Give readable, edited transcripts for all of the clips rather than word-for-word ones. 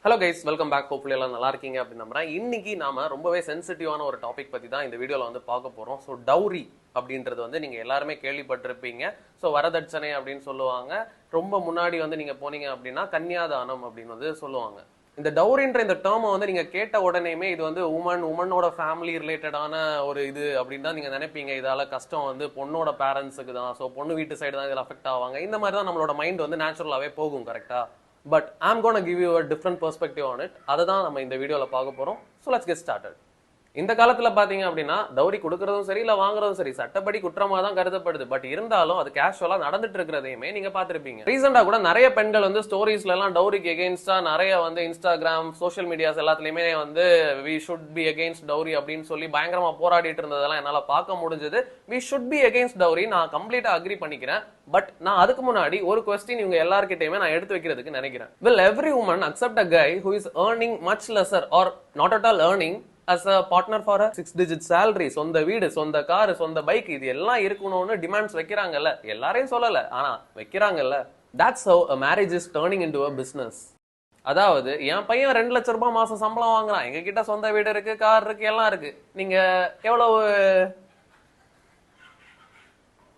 Hello guys, welcome back. Hopefully எல்லாம் நல்லா இருக்கீங்க அப்படின்னு நம்புறேன். இன்னைக்கு நாம ரொம்பவே சென்சிட்டிவான ஒரு டாபிக் பத்தி தான் இந்த வீடியோல வந்து பார்க்க போறோம். ஸோ டவுரி அப்படின்றது வந்து நீங்க எல்லாருமே கேள்விப்பட்டிருப்பீங்க. ஸோ வரதட்சணை அப்படின்னு சொல்லுவாங்க. ரொம்ப முன்னாடி வந்து நீங்க போனீங்க அப்படின்னா கன்னியாதானம் அப்படின்னு வந்து சொல்லுவாங்க. இந்த டவுரின்ற இந்த டேர்மை வந்து நீங்க கேட்ட உடனேயுமே இது வந்து உமனோட ஃபேமிலி ரிலேட்டடான ஒரு இது அப்படின்னு தான் நீங்க நினைப்பீங்க. இதால கஷ்டம் வந்து பொண்ணோட பேரண்ட்ஸுக்கு தான், ஸோ பொண்ணு வீட்டு சைடு தான் இதில் அஃபெக்ட் ஆவாங்க. இந்த மாதிரி தான் நம்மளோட மைண்ட் வந்து நேச்சுரலாவே போகும். கரெக்டா? But I'm gonna give you a different perspective on it. அதை தான் நம்ம இந்த வீடியோவில் பார்க்க போகிறோம். So let's get started. இந்த காலத்துல பாத்தீங்க அப்படின்னா டவுரி கொடுக்கறதும் சரி இல்ல வாங்குறதும் சரி சட்டப்படி குற்றமா தான் கருதப்படுது. பட் இருந்தாலும் அது கேஷுவலா நடந்துட்டு இருக்கிறதையுமே நீங்க பாத்திருப்பீங்க. ரீசெண்டா கூட நிறைய பெண்கள் வந்து ஸ்டோரிஸ்ல எல்லாம் டவுரிக்கு எகெயின்ஸ்டா நிறைய வந்து இன்ஸ்டாகிராம் சோஷியல் மீடியாஸ் எல்லாத்துலயுமே வந்து we should be against dowry அப்படின்னு சொல்லி பயங்கரமா போராடிட்டு இருந்ததெல்லாம் என்னால பார்க்க முடிஞ்சது. We should be against dowry, நான் கம்ப்ளீட்டா அக்ரி பண்ணிக்கிறேன். பட் நான் அதுக்கு முன்னாடி ஒரு கொஸ்டின் இவங்க எல்லார்கிட்டயுமே நான் எடுத்து வைக்கிறதுக்கு நினைக்கிறேன். Will every woman accept a guy who is earning much lesser or not at all earning as a partner for a 6-digit salary? சொந்த வீடு, சொந்த கார், சொந்த பைக், இது எல்லாம் இருக்கணும்னு டிமாண்ட்ஸ் வைக்கிறாங்கல்ல. எல்லாரையும் சொல்லல, ஆனா வைக்கிறாங்கல்ல. That's how a marriage is turning into a business. அதாவது என் பையன் 2 லட்சம் ரூபாய் மாசம் சம்பளம் வாங்குறான், எங்க கிட்ட சொந்த வீடு இருக்கு, கார் இருக்கு, எல்லாம் இருக்கு, நீங்க எவ்வளவு?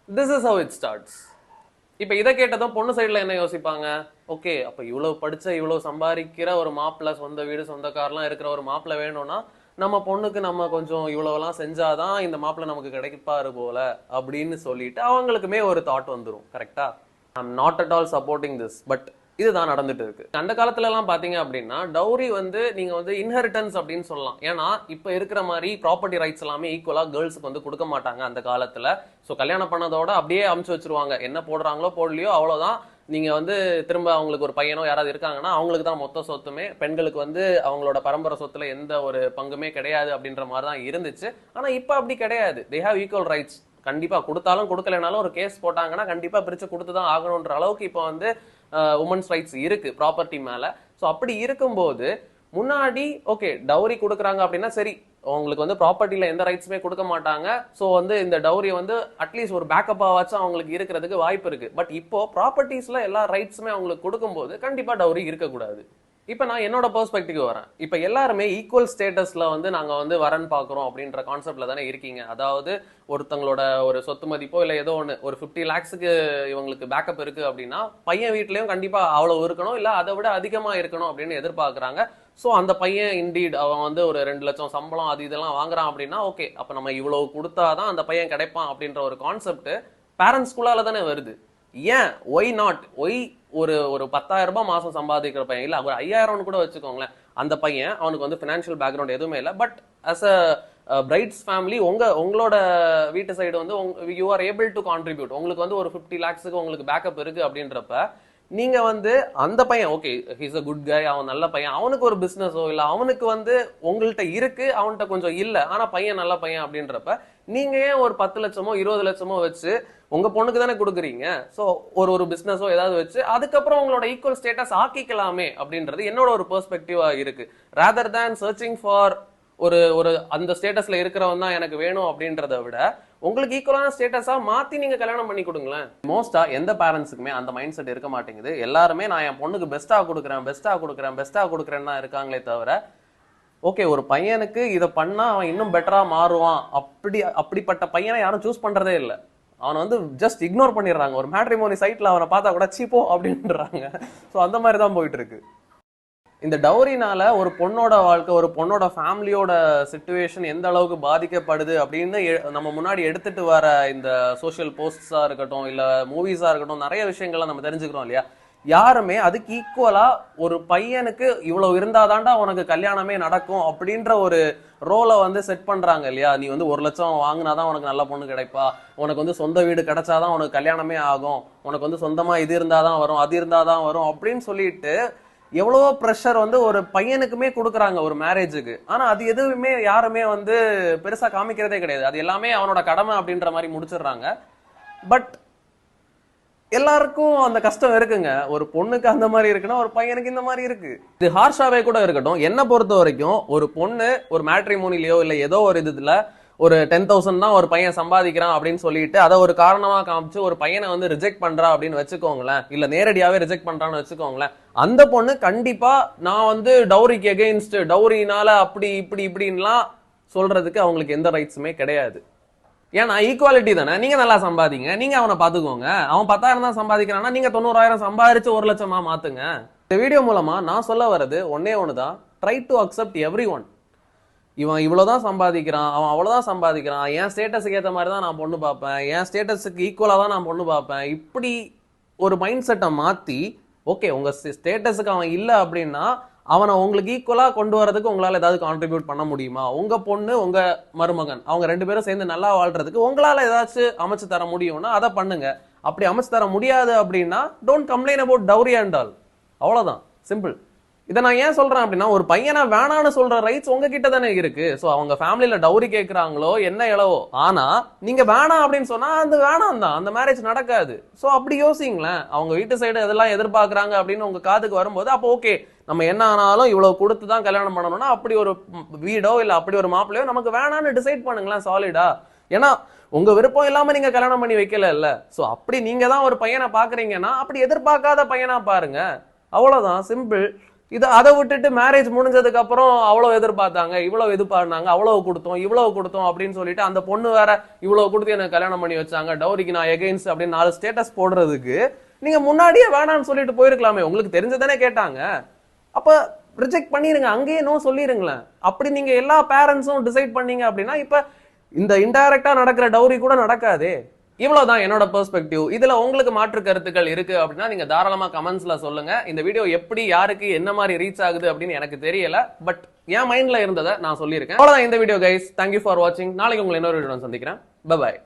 This is how it starts. இப்ப இதை கேட்டதும் பொண்ணு சைடுல என்ன யோசிப்பாங்க? ஓகே, அப்ப இவ்வளவு படிச்ச இவ்வளவு சம்பாதிக்கிற ஒரு மாப்பிள்ள, சொந்த வீடு சொந்த கார்லாம் இருக்கிற ஒரு மாப்பிள்ள வேணும்னா நம்ம பொண்ணுக்கு நம்ம கொஞ்சம் இவ்வளவுலாம் செஞ்சாதான் இந்த மாப்பிள்ள நமக்கு கிடைப்பாரு போல அப்படின்னு சொல்லிட்டு அவங்களுக்குமே ஒரு தாட் வந்துடும். கரெக்டா? I'm not at all supporting this, but இதுதான் நடந்துட்டு இருக்கு. அந்த காலத்துல எல்லாம் பாத்தீங்க அப்படின்னா டவுரி வந்து நீங்க வந்து இன்ஹெரிட்டன்ஸ் அப்படின்னு சொல்லலாம். ஏன்னா இப்ப இருக்கிற மாதிரி ப்ராப்பர்ட்டி ரைட்ஸ் எல்லாமே ஈக்குவலா கேர்ள்ஸுக்கு வந்து கொடுக்க மாட்டாங்க அந்த காலத்துல. சோ கல்யாணம் பண்ணதோட அப்படியே அமுச்சு வச்சிருவாங்க. என்ன போடுறாங்களோ போடலையோ அவ்வளவுதான். நீங்க வந்து திரும்ப அவங்களுக்கு ஒரு பையனோ யாராவது இருக்காங்கன்னா அவங்களுக்கு தான் மொத்த சொத்துமே. பெண்களுக்கு வந்து அவங்களோட பரம்பரை சொத்துல எந்த ஒரு பங்குமே கிடையாது அப்படின்ற மாதிரி தான் இருந்துச்சு. ஆனா இப்ப அப்படி கிடையாது. They have equal rights. கண்டிப்பா கொடுத்தாலும் கொடுக்கலனாலும் ஒரு கேஸ் போட்டாங்கன்னா கண்டிப்பா பிரிச்சு கொடுத்துதான் ஆகணும்ன்ற அளவுக்கு இப்ப வந்து உமன்ஸ் ரைட்ஸ் இருக்கு ப்ராப்பர்ட்டி மேல. ஸோ அப்படி இருக்கும்போது முன்னாடி ஓகே டவுரி கொடுக்குறாங்க அப்படின்னா சரி, அவங்களுக்கு வந்து ப்ராப்பர்ட்டில எந்த ரைட்ஸுமே கொடுக்க மாட்டாங்க. ஸோ வந்து இந்த டவுரி வந்து அட்லீஸ்ட் ஒரு பேக்கப்பாவாச்சும் அவங்களுக்கு இருக்கிறதுக்கு வாய்ப்பு இருக்கு. பட் இப்போ ப்ராப்பர்ட்டிஸ்ல எல்லா ரைட்ஸுமே அவங்களுக்கு கொடுக்கும்போது கண்டிப்பா டவுரி இருக்கக்கூடாது. இப்ப நான் என்னோட பெர்ஸ்பெக்டிவ் வரேன். இப்ப எல்லாருமே ஈக்குவல் ஸ்டேட்டஸ்ல வந்து நாங்க வந்து வரன் பாக்குறோம் அப்படின்ற கான்செப்ட்ல தானே இருக்கீங்க. அதாவது ஒருத்தங்களோட ஒரு சொத்து மதிப்போ இல்ல ஏதோ ஒண்ணு ஒரு 50 lakhsக்கு இவங்களுக்கு பேக்கப் இருக்கு அப்படின்னா பையன் வீட்லயும் கண்டிப்பா அவ்வளவு இருக்கணும், இல்ல அதை விட அதிகமா இருக்கணும் அப்படின்னு எதிர்பார்க்கறாங்க. சோ அந்த பையன் இண்டீட் அவன் வந்து ஒரு 2 லட்சம் சம்பளம் அது இதெல்லாம் வாங்குறான் அப்படின்னா ஓகே, அப்ப நம்ம இவ்வளவு கொடுத்தாதான் அந்த பையன் கிடைப்பான் அப்படின்ற ஒரு கான்செப்ட் பேரண்ட்ஸ்குள்ளால தானே வருது. ஏன் ஒய் நாட் ஒய் ஒரு 10,000 ரூபாய் மாசம் சம்பாதிக்கிற பையன், இல்ல ஒரு 5,000 கூட வச்சுக்கோங்களேன், அந்த பையன் அவனுக்கு வந்து பினான்சியல் பேக்ரவுண்ட் எதுவுமே இல்லை. But as a bride's family உங்களோட வீட்டு சைடு வந்து you are able to contribute. உங்களுக்கு வந்து ஒரு 50 lakhsக்கு உங்களுக்கு பேக்கப் இருக்கு அப்படின்றப்ப நீங்க வந்து அந்த பையன் ஓகே ஹீஸ் அ குட் கை, அவன் நல்ல பையன், அவனுக்கு ஒரு பிசினஸோ இல்ல அவனுக்கு வந்து உங்கள்கிட்ட இருக்கு, அவன்கிட்ட கொஞ்சம் இல்ல, ஆனா பையன் நல்ல பையன் அப்படின்றப்ப நீங்க ஏன் ஒரு 10 லட்சமோ 20 லட்சமோ வச்சு உங்க பொண்ணுக்கு தானே கொடுக்குறீங்க. சோ ஒரு பிசினஸோ ஏதாவது வச்சு அதுக்கப்புறம் உங்களோட ஈக்குவல் ஸ்டேட்டஸ் ஆக்கிக்கலாமே அப்படின்றது என்னோட ஒரு பெர்ஸ்பெக்டிவா இருக்கு. ரேதர் தேன் சர்ச்சிங் ஃபார் ஒரு அந்த ஸ்டேட்டஸ்ல இருக்கிறவன் தான் எனக்கு வேணும் அப்படின்றத விட உங்களுக்கு ஈக்குவலான ஸ்டேட்டஸா மாத்தி நீங்க கல்யாணம் பண்ணி கொடுங்களேன். மோஸ்டா எந்த பேரண்ட்ஸுக்குமே அந்த மைண்ட் செட் இருக்க மாட்டேங்குது. எல்லாருமே நான் என் பொண்ணுக்கு பெஸ்டா கொடுக்குறேன்னு தான் இருக்காங்களே தவிர ஓகே ஒரு பையனுக்கு இதை பண்ணா அவன் இன்னும் பெட்டரா மாறுவான் அப்படிப்பட்ட பையனை யாரும் சூஸ் பண்றதே இல்லை. அவனை வந்து ஜஸ்ட் இக்னோர் பண்ணிடுறாங்க. ஒரு மேட்ரிமோனி சைட்ல அவனை பார்த்தா கூட சீப்போ அப்படின்றாங்க. ஸோ அந்த மாதிரி தான் போயிட்டு இருக்கு. இந்த டவுரினால ஒரு பொண்ணோட வாழ்க்கை, ஒரு பொண்ணோட ஃபேமிலியோட சிச்சுவேஷன் எந்த அளவுக்கு பாதிக்கப்படுது அப்படின்னு நம்ம முன்னாடி எடுத்துட்டு வர இந்த சோஷியல் போஸ்டா இருக்கட்டும் இல்ல மூவிஸா இருக்கட்டும் நிறைய விஷயங்கள்லாம் நம்ம தெரிஞ்சுக்கிறோம் இல்லையா. யாருமே அதுக்கு ஈக்குவலா ஒரு பையனுக்கு இவ்வளவு இருந்தாதான்டா உனக்கு கல்யாணமே நடக்கும் அப்படின்ற ஒரு ரோலை வந்து செட் பண்றாங்க இல்லையா. நீ வந்து 1 லட்சம் வாங்கினாதான் உனக்கு நல்ல பொண்ணு கிடைப்பா, உனக்கு வந்து சொந்த வீடு கிடைச்சாதான் உனக்கு கல்யாணமே ஆகும், உனக்கு வந்து சொந்தமா இது இருந்தாதான் வரும் அது இருந்தாதான் வரும் அப்படின்னு சொல்லிட்டு எவ்வளவோ ப்ரெஷர் வந்து ஒரு பையனுக்குமே கொடுக்குறாங்க ஒரு மேரேஜுக்கு. ஆனா அது எதுவுமே யாருமே வந்து பெருசா காமிக்கிறதே கிடையாது. அது எல்லாமே அவனோட கடமை அப்படின்ற மாதிரி முடிச்சிடுறாங்க. பட் எல்லாருக்கும் அந்த கஷ்டம் இருக்குங்க. ஒரு பொண்ணுக்கு அந்த மாதிரி இருக்குன்னா ஒரு பையனுக்கு இந்த மாதிரி இருக்கு. இது ஹார்ஷாவே கூட இருக்கட்டும். என்ன பொறுத்த வரைக்கும் ஒரு பொண்ணு ஒரு மேட்ரிமோனிலயோ இல்ல ஏதோ ஒரு இதுல ஒரு 10,000 தான் ஒரு பையன் சம்பாதிக்கிறான் அப்படின்னு சொல்லிட்டு அதை ஒரு காரணமா காமிச்சு ஒரு பையனை வந்து ரிஜெக்ட் பண்றா அப்படின்னு வச்சுக்கோங்களேன், இல்ல நேரடியாவே ரிஜெக்ட் பண்றான்னு வச்சுக்கோங்களேன், அந்த பொண்ணு கண்டிப்பா நான் வந்து டவுரிக்கு எகெயின்ஸ்ட், டவுரினால அப்படி இப்படி இப்படின்லாம் சொல்றதுக்கு அவங்களுக்கு எந்த ரைட்ஸுமே கிடையாது. ஏன்னா ஈக்குவாலிட்டி தானே. நீங்க நல்லா சம்பாதிங்க, நீங்க அவனை பாத்துக்கோங்க. அவன் 10,000 தான் சம்பாதிக்கிறான்னா நீங்க 90,000 சம்பாதிச்சு 1,00,000 மாத்துங்க. இந்த வீடியோ மூலமா நான் சொல்ல வர்றது ஒன்னே ஒண்ணுதான், try to accept every one. இவன் இவ்வளவுதான் சம்பாதிக்கிறான், அவன் அவ்வளவுதான் சம்பாதிக்கிறான், என் ஸ்டேட்டஸுக்கு ஏற்ற மாதிரி தான் நான் பொண்ணு பார்ப்பேன், என் ஸ்டேட்டஸுக்கு ஈக்குவலா தான் நான் பொண்ணு பார்ப்பேன், இப்படி ஒரு மைண்ட் செட்டை மாத்தி, ஓகே உங்க ஸ்டேட்டஸுக்கு அவன் இல்லை அப்படின்னா அவனை உங்களுக்கு ஈக்குவலா கொண்டு வரதுக்கு உங்களால ஏதாவது கான்ட்ரிபியூட் பண்ண முடியுமா? உங்க பொண்ணு உங்க மருமகன் அவங்க 2 பேரும் சேர்ந்து நல்லா வாழ்றதுக்கு உங்களால ஏதாச்சும் அமைச்சு தர முடியும்னா அதை பண்ணுங்க. அப்படி அமைச்சு தர முடியாது அப்படின்னா don't complain about dowry and all. அவ்வளவுதான், சிம்பிள். இதை நான் ஏன் சொல்றேன் அப்படின்னா, ஒரு பையனை வேணான்னு சொல்ற ரைட்ஸ் உங்ககிட்ட தானே இருக்கு. சோ அவங்க ஃபேமிலியில டவுரி கேட்கறாங்களோ என்ன இளவோ, ஆனா நீங்க வேணாம் அப்படின்னு சொன்னா அது வேணாம் தான், அந்த மேரேஜ் நடக்காது. சோ அப்படி யோசிங்களேன், அவங்க வீட்டு சைடு எதெல்லாம் எதிர்பார்க்கறாங்க அப்படின்னு உங்க காதுக்கு வரும்போது அப்போ ஓகே நம்ம என்ன ஆனாலும் இவ்வளவு கொடுத்து தான் கல்யாணம் பண்ணணும்னா அப்படி ஒரு வீடோ இல்ல அப்படி ஒரு மாப்பிள்ளையோ நமக்கு வேணான்னு டிசைட் பண்ணுங்களேன் சாலிடா. ஏன்னா உங்க விருப்பம் இல்லாம நீங்க கல்யாணம் பண்ணி வைக்கல இல்ல. சோ அப்படி நீங்க தான் ஒரு பையனை பாக்குறீங்கன்னா அப்படி எதிர்பார்க்காத பையனா பாருங்க, அவ்வளவுதான், சிம்பிள். இதை அதை விட்டுட்டு மேரேஜ் முடிஞ்சதுக்கு அப்புறம் அவ்வளவு எதிர்பார்த்தாங்க, இவ்வளவு எதிர்பார்த்தாங்க, அவ்வளவு கொடுத்தோம் அப்படின்னு சொல்லிட்டு அந்த பொண்ணு வேற இவ்வளவு கொடுத்து எனக்கு கல்யாணம் பண்ணி வச்சாங்க, டவுரிக்கு நான் எகெயின்ஸ்ட் அப்படின்னு 4 ஸ்டேட்டஸ் போடுறதுக்கு நீங்க முன்னாடியே வேணாம்னு சொல்லிட்டு போயிருக்கலாமே. உங்களுக்கு தெரிஞ்சதானே கேட்டாங்க, அப்ப ரிஜெக்ட் பண்ணிருங்க, அங்கேயே நோ சொல்லிருங்களேன். அப்படி நீங்க எல்லா பேரண்ட்ஸும் டிசைட் பண்ணீங்க அப்படின்னா இப்ப இந்த இன்டைரக்டா நடக்கிற டவுரி கூட நடக்காதே. இவ்வளவுதான் என்னோட பெர்ஸ்பெக்டிவ். இதுல உங்களுக்கு மாற்று கருத்துக்கள் இருக்கு அப்படின்னா நீங்க தாராளமா கமெண்ட்ஸ்ல சொல்லுங்க. இந்த வீடியோ எப்படி யாருக்கு என்ன மாதிரி ரீச் ஆகுது அப்படின்னு எனக்கு தெரியல, பட் என் மைண்ட்ல இருந்ததை நான் சொல்லியிருக்கேன். அவ்வளவுதான் இந்த வீடியோ கைஸ். தேங்க்யூ ஃபார் வாட்சிங். நாளைக்கு உங்களை இன்னொரு வீடியோ சந்திக்கிறேன். Bye bye.